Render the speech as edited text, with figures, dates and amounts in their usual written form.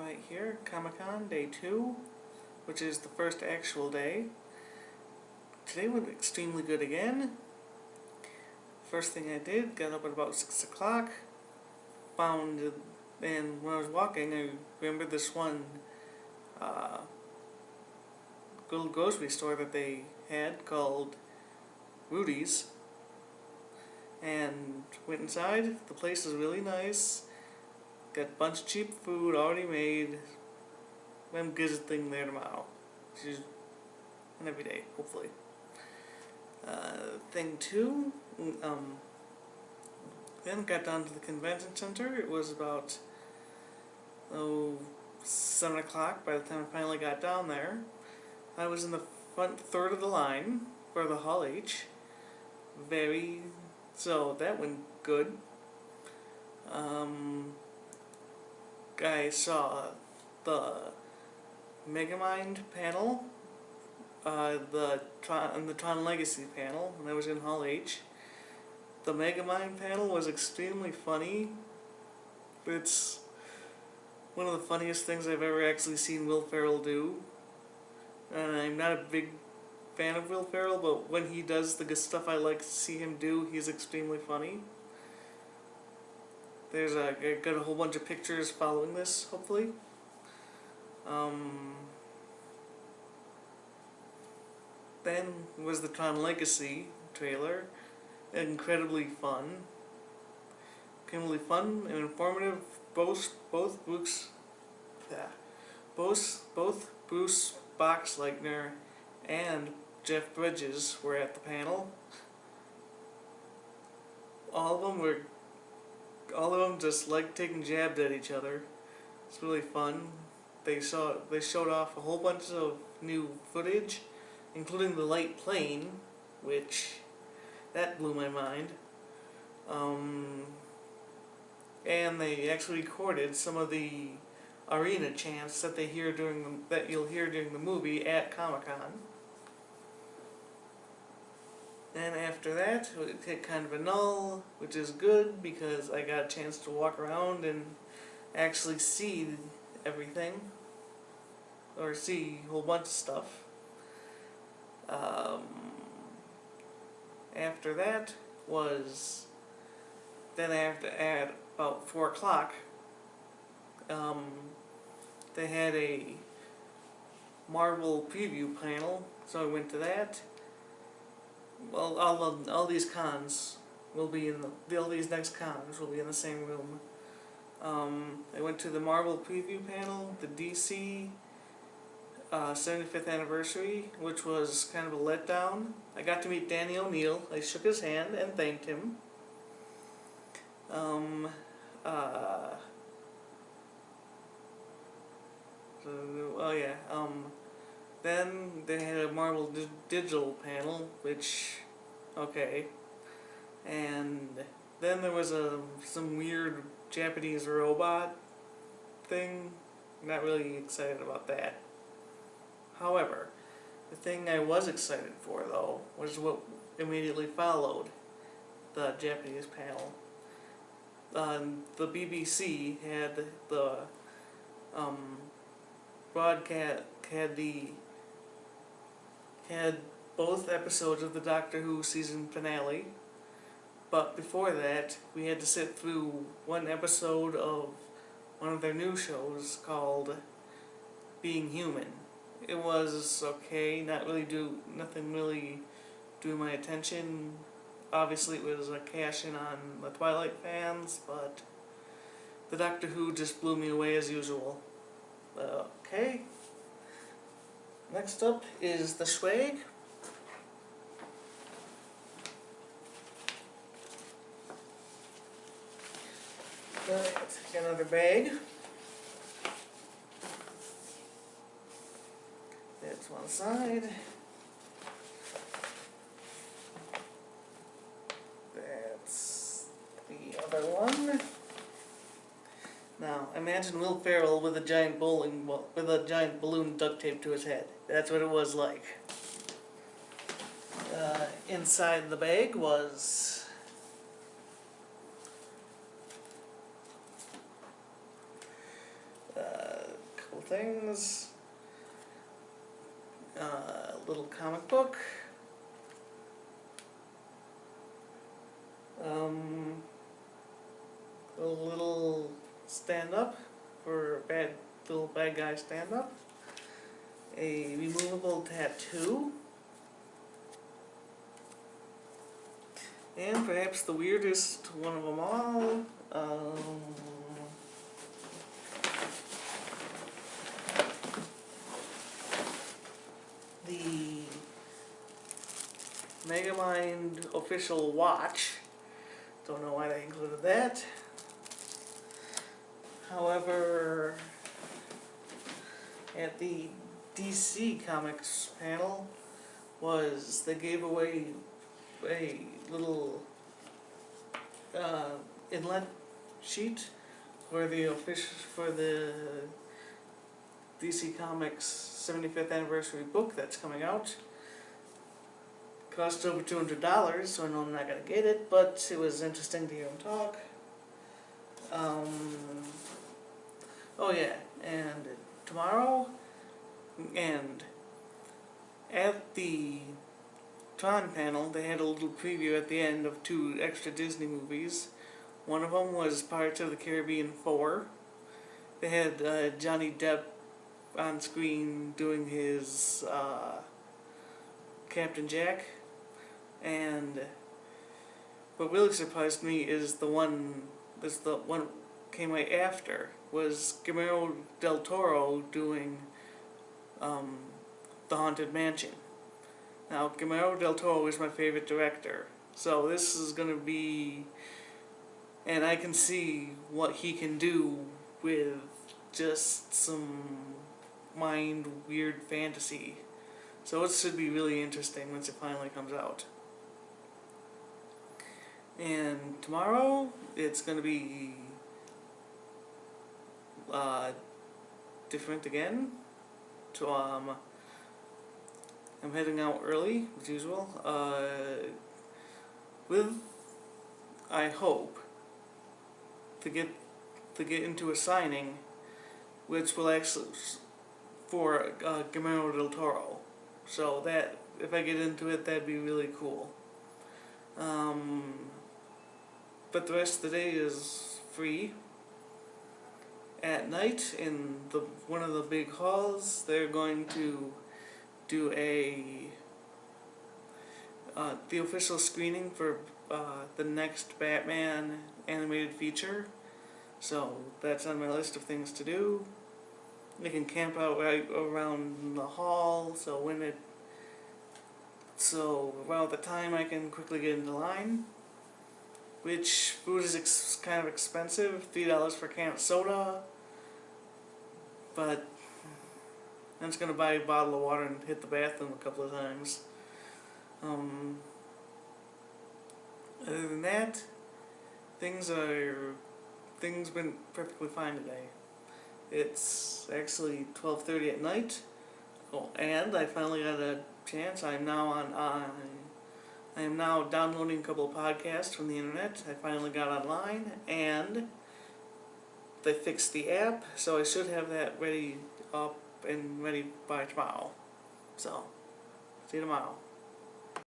Right here, Comic-Con Day 2, which is the first actual day. Today went extremely good again. First thing I did, got up at about 6 o'clock, and when I was walking, I remembered this one little grocery store that they had called Rudy's, and went inside. The place is really nice. Got a bunch of cheap food already made. I'm visiting there tomorrow. She's an every day, hopefully. Thing two, then got down to the convention center. It was about 7 o'clock by the time I finally got down there. I was in the front third of the line for the Hall H. So that went good. I saw the Megamind panel, the Tron Legacy panel, and I was in Hall H. The Megamind panel was extremely funny. It's one of the funniest things I've ever actually seen Will Ferrell do. And I'm not a big fan of Will Ferrell, but when he does the good stuff I like to see him do, he's extremely funny. I got a whole bunch of pictures following this, hopefully. Then was the Tron Legacy trailer. Incredibly fun and informative. Both Bruce Boxleitner and Jeff Bridges were at the panel. All of them just like taking jabs at each other. It's really fun. They showed off a whole bunch of new footage, including the light plane, which that blew my mind. And they actually recorded some of the arena chants that you'll hear during the movie at Comic-Con. Then after that, it hit kind of a null, which is good because I got a chance to walk around and actually see everything, or see a whole bunch of stuff. After that was, at about 4 o'clock, they had a Marvel preview panel, so I went to that. Well, all these cons will be all these next cons will be in the same room. I went to the Marvel preview panel, the DC 75th anniversary, which was kind of a letdown. I got to meet Danny O'Neill. I shook his hand and thanked him. Then they had a Marvel digital panel, which, okay. And then there was some weird Japanese robot thing. Not really excited about that. However, the thing I was excited for, though, was what immediately followed the Japanese panel. The BBC had the broadcast had both episodes of the Doctor Who season finale, but before that we had to sit through one episode of one of their new shows called Being Human. It was okay, nothing really drew my attention. Obviously it was a cash-in on the Twilight fans, but the Doctor Who just blew me away as usual. Okay. Next up is the swag. Alright, got another bag. That's one side. That's the other one. Now, imagine Will Ferrell with a giant balloon duct taped to his head. That's what it was like. Inside the bag was things. Little comic book. A little stand-up for little bad guy stand-up. A removable tattoo. And perhaps the weirdest one of them all, the Megamind official watch. Don't know why they included that. However, at the DC Comics panel they gave away a little inlet sheet for the DC Comics 75th anniversary book that's coming out. Cost over $200, so I know I'm not gonna get it, but it was interesting to hear him talk. Oh yeah, and tomorrow, and at the Tron panel, they had a little preview at the end of 2 extra Disney movies. One of them was Pirates of the Caribbean 4. They had Johnny Depp on screen doing his Captain Jack, and what really surprised me is the one came right after, was Guillermo del Toro doing The Haunted Mansion. Now, Guillermo del Toro is my favorite director, so this is going to be, and I can see what he can do with just some weird fantasy. So it should be really interesting once it finally comes out. And tomorrow, it's going to be different again. So I'm heading out early, as usual, with, I hope, to get into a signing, which will actually, for Guillermo del Toro. So that, if I get into it, that'd be really cool. But the rest of the day is free. At night, in one of the big halls, they're going to do the official screening for the next Batman animated feature. So that's on my list of things to do. They can camp out right around the hall, so around the time I can quickly get into line. Which food is kind of expensive, $3 for a can of soda. But I'm just gonna buy a bottle of water and hit the bathroom a couple of times. Other than that, things been perfectly fine today. It's actually 12:30 at night. Oh, and I finally got a chance. I am now downloading a couple of podcasts from the internet. I finally got online, and they fixed the app, so I should have that ready by tomorrow. So, see you tomorrow.